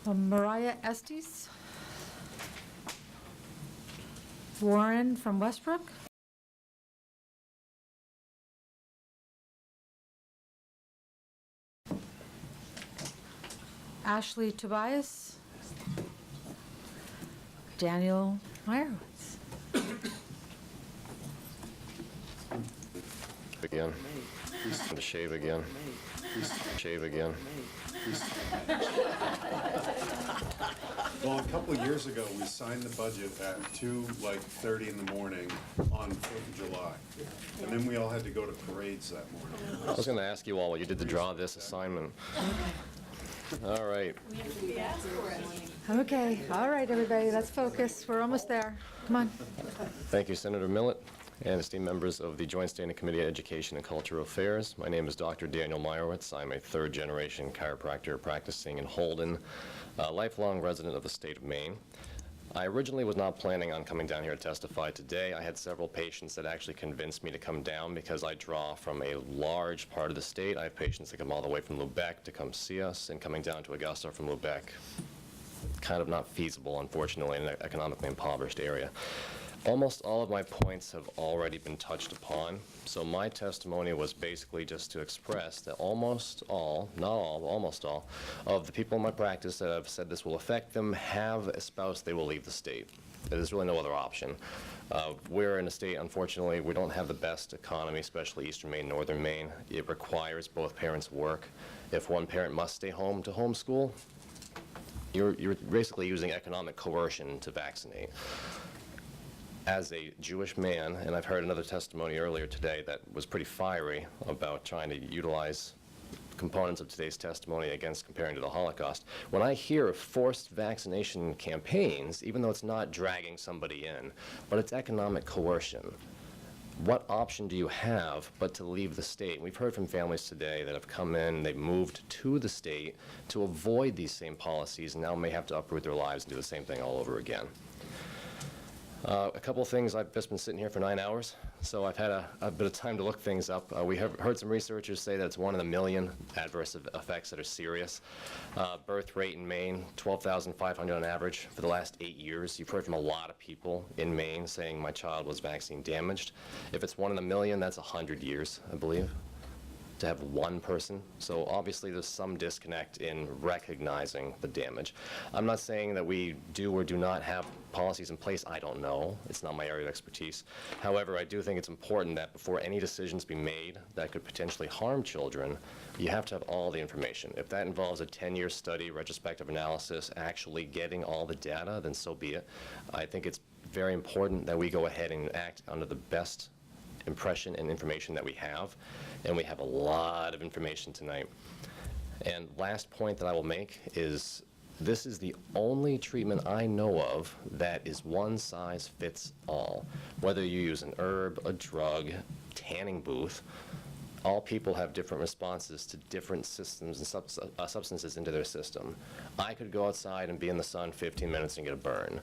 Mariah Estes. Warren from Westbrook. Ashley Tobias. Daniel Meyerowitz. Again. To shave again. Shave again. Well, a couple of years ago, we signed the budget at 2:30 in the morning on 4th of July. And then we all had to go to parades that morning. I was going to ask you all what you did to draw this assignment. All right. Okay, all right, everybody, let's focus. We're almost there. Come on. Thank you, Senator Millett, and esteemed members of the Joint Standing Committee on Education and Cultural Affairs. My name is Dr. Daniel Meyerowitz. I'm a third-generation chiropractor practicing in Holden, a lifelong resident of the state of Maine. I originally was not planning on coming down here to testify today. I had several patients that actually convinced me to come down because I draw from a large part of the state. I have patients that come all the way from Lubec to come see us, and coming down to Augusta from Lubec, kind of not feasible, unfortunately, in an economically impoverished area. Almost all of my points have already been touched upon, so my testimony was basically just to express that almost all, not all, almost all, of the people in my practice that have said this will affect them have espoused they will leave the state. There's really no other option. We're in a state, unfortunately, we don't have the best economy, especially Eastern Maine, Northern Maine. It requires both parents work. If one parent must stay home to homeschool, you're basically using economic coercion to vaccinate. As a Jewish man, and I've heard another testimony earlier today that was pretty fiery about trying to utilize components of today's testimony against comparing to the Holocaust. When I hear of forced vaccination campaigns, even though it's not dragging somebody in, but it's economic coercion, what option do you have but to leave the state? We've heard from families today that have come in, they've moved to the state to avoid these same policies, and now may have to uproot their lives and do the same thing all over again. A couple of things. I've just been sitting here for 9 hours, so I've had a bit of time to look things up. We have heard some researchers say that it's 1 in a million adverse effects that are serious. Birth rate in Maine, 12,500 on average for the last 8 years. You've heard from a lot of people in Maine saying my child was vaccine damaged. If it's 1 in a million, that's 100 years, I believe, to have one person. So obviously there's some disconnect in recognizing the damage. I'm not saying that we do or do not have policies in place. I don't know. It's not my area of expertise. However, I do think it's important that before any decisions be made that could potentially harm children, you have to have all the information. If that involves a 10-year study, retrospective analysis, actually getting all the data, then so be it. I think it's very important that we go ahead and act under the best impression and information that we have, and we have a lot of information tonight. And last point that I will make is this is the only treatment I know of that is one size fits all. Whether you use an herb, a drug, tanning booth, all people have different responses to different systems and substances into their system. I could go outside and be in the sun 15 minutes and get a burn.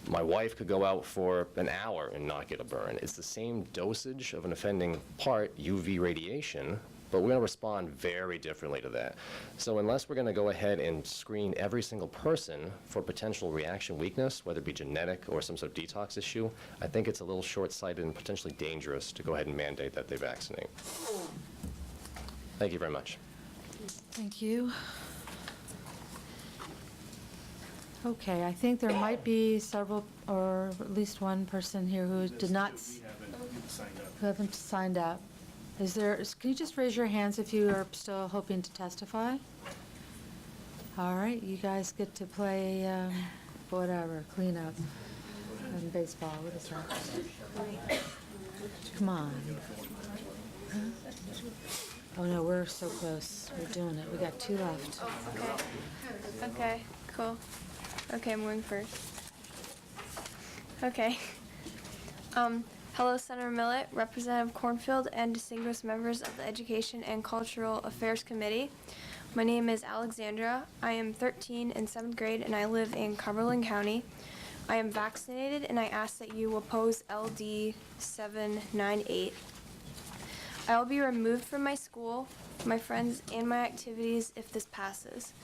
My wife could go out for an hour and not get a burn. It's the same dosage of an offending part, UV radiation, but we're going to respond very differently to that. So unless we're going to go ahead and screen every single person for potential reaction weakness, whether it be genetic or some sort of detox issue, I think it's a little short-sighted and potentially dangerous to go ahead and mandate that they vaccinate. Thank you very much. Thank you. Okay, I think there might be several, or at least one person here who did not, who haven't signed up. Can you just raise your hands if you are still hoping to testify? All right, you guys get to play whatever, cleanup and baseball. What is that? Come on. Huh? Oh no, we're so close. We're doing it. We got 2 left. Okay, cool. Okay, I'm going first. Okay. Hello, Senator Millett, Representative Cornfield, and distinguished members of the Education and Cultural Affairs Committee. My name is Alexandra. I am 13 in 7th grade, and I live in Cumberland County. I am vaccinated, and I ask that you oppose LD 798. I will be removed from my school, my friends, and my activities if this passes.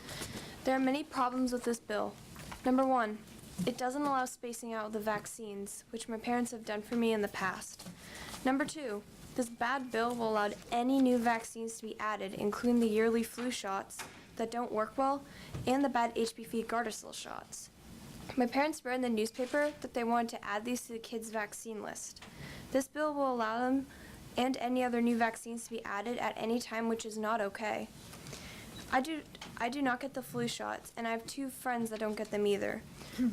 There are many problems with this bill. Number one, it doesn't allow spacing out of the vaccines, which my parents have done for me in the past. Number two, this bad bill will allow any new vaccines to be added, including the yearly flu shots that don't work well, and the bad HPV Gardasil shots. My parents read in the newspaper that they wanted to add these to the kids' vaccine list. This bill will allow them and any other new vaccines to be added at any time, which is not okay. I do not get the flu shots, and I have 2 friends that don't get them either.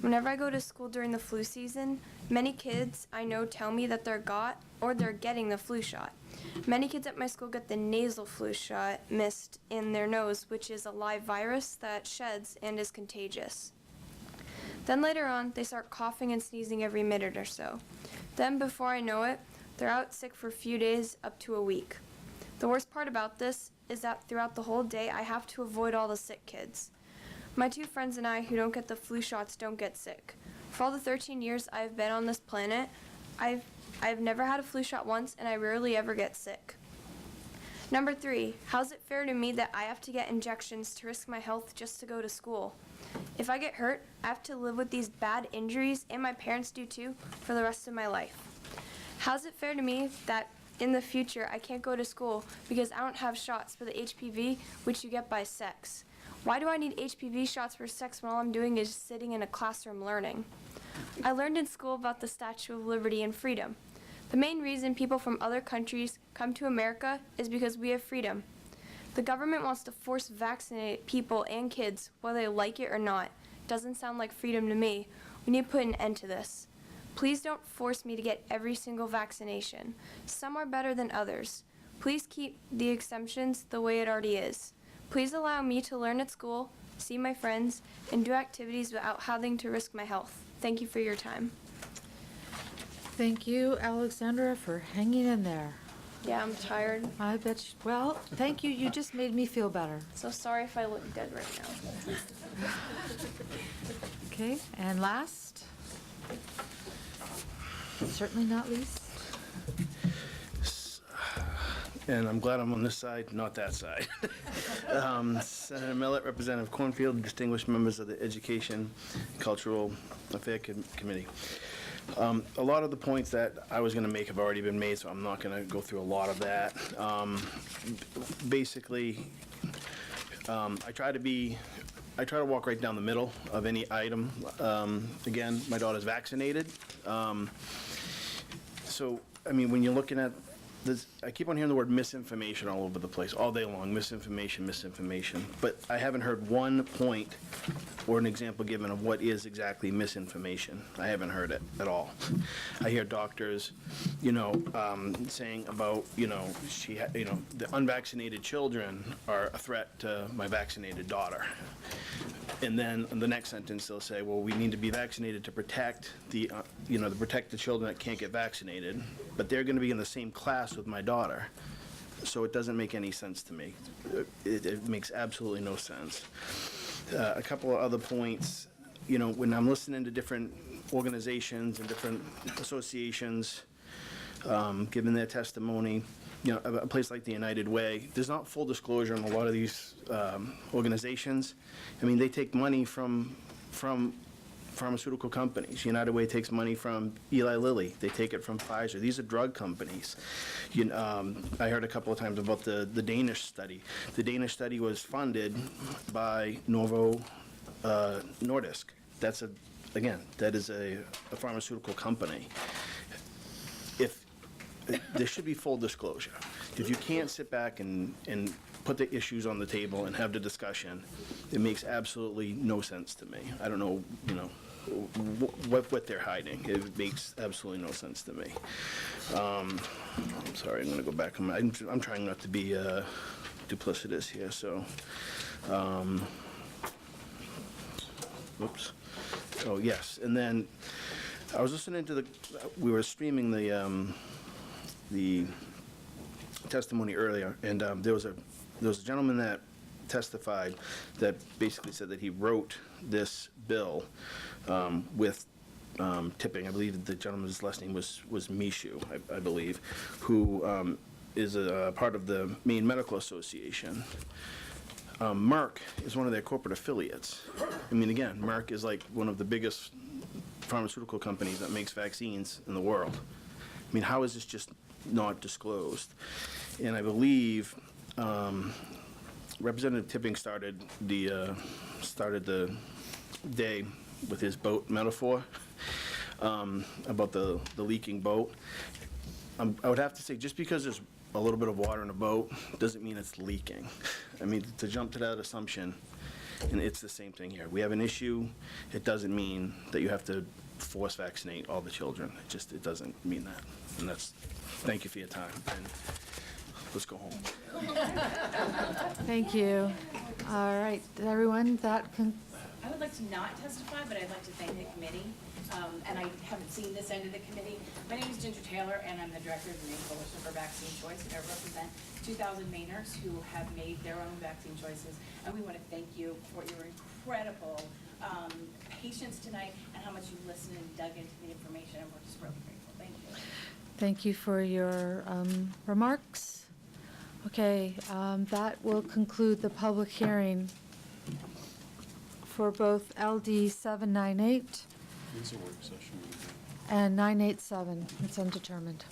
Whenever I go to school during the flu season, many kids I know tell me that they're getting the flu shot. Many kids at my school get the nasal flu shot mist in their nose, which is a live virus that sheds and is contagious. Then later on, they start coughing and sneezing every minute or so. Then before I know it, they're out sick for a few days up to a week. The worst part about this is that throughout the whole day, I have to avoid all the sick kids. My 2 friends and I who don't get the flu shots don't get sick. For all the 13 years I've been on this planet, I've never had a flu shot once, and I rarely ever get sick. Number 3, how's it fair to me that I have to get injections to risk my health just to go to school? If I get hurt, I have to live with these bad injuries, and my parents do too, for the rest of my life. How's it fair to me that in the future I can't go to school because I don't have shots for the HPV, which you get by sex? Why do I need HPV shots for sex when all I'm doing is sitting in a classroom learning? I learned in school about the Statue of Liberty and freedom. The main reason people from other countries come to America is because we have freedom. The government wants to force vaccinate people and kids, whether they like it or not. Doesn't sound like freedom to me. We need to put an end to this. Please don't force me to get every single vaccination. Some are better than others. Please keep the exemptions the way it already is. Please allow me to learn at school, see my friends, and do activities without having to risk my health. Thank you for your time. Thank you, Alexandra, for hanging in there. Yeah, I'm tired. I bet you, well, thank you. You just made me feel better. So sorry if I look dead right now. Okay, and last, certainly not least. And I'm glad I'm on this side, not that side. Senator Millett, Representative Cornfield, distinguished members of the Education Cultural Affairs Committee. A lot of the points that I was going to make have already been made, so I'm not going to go through a lot of that. Basically, I try to walk right down the middle of any item. Again, my daughter's vaccinated. So, I mean, when you're looking at this, I keep on hearing the word misinformation all over the place, all day long, misinformation. But I haven't heard one point or an example given of what is exactly misinformation. I haven't heard it at all. I hear doctors, saying about, the unvaccinated children are a threat to my vaccinated daughter. And then in the next sentence, they'll say, well, we need to be vaccinated to protect to protect the children that can't get vaccinated, but they're going to be in the same class with my daughter. So it doesn't make any sense to me. It makes absolutely no sense. A couple of other points, when I'm listening to different organizations and different associations giving their testimony, a place like the United Way, there's not full disclosure on a lot of these organizations. I mean, they take money from pharmaceutical companies. United Way takes money from Eli Lilly. They take it from Pfizer. These are drug companies. I heard a couple of times about the Danish study. The Danish study was funded by Novo Nordisk. That is a pharmaceutical company. There should be full disclosure. If you can't sit back and put the issues on the table and have the discussion, it makes absolutely no sense to me. I don't know, what they're hiding. It makes absolutely no sense to me. I'm sorry, I'm going to go back. I'm trying not to be duplicitous here, so. Oops. Oh, yes. And then I was listening to we were streaming the testimony earlier, and there was a gentleman that testified that basically said that he wrote this bill with Tipping. I believe the gentleman's last name was Mishu, I believe, who is a part of the Maine Medical Association. Merck is one of their corporate affiliates. I mean, again, Merck is like one of the biggest pharmaceutical companies that makes vaccines in the world. I mean, how is this just not disclosed? And I believe Representative Tipping started the day with his boat metaphor about the leaking boat. I would have to say, just because there's a little bit of water in a boat doesn't mean it's leaking. I mean, to jump to that assumption, and it's the same thing here. We have an issue. It doesn't mean that you have to force vaccinate all the children. It doesn't mean that. And thank you for your time. And let's go home. Thank you. All right, everyone, I would like to not testify, but I'd like to thank the committee. And I haven't seen this end of the committee. My name is Ginger Taylor, and I'm the director of the Maine Coalition for Vaccine Choice. And I represent 2,000 Mainers who have made their own vaccine choices. And we want to thank you for your incredible patience tonight and how much you listened and dug into the information. And we're just really grateful. Thank you. thank you for your remarks. Okay, that will conclude the public hearing for both LD 798 It's a work session. and 987. It's undetermined.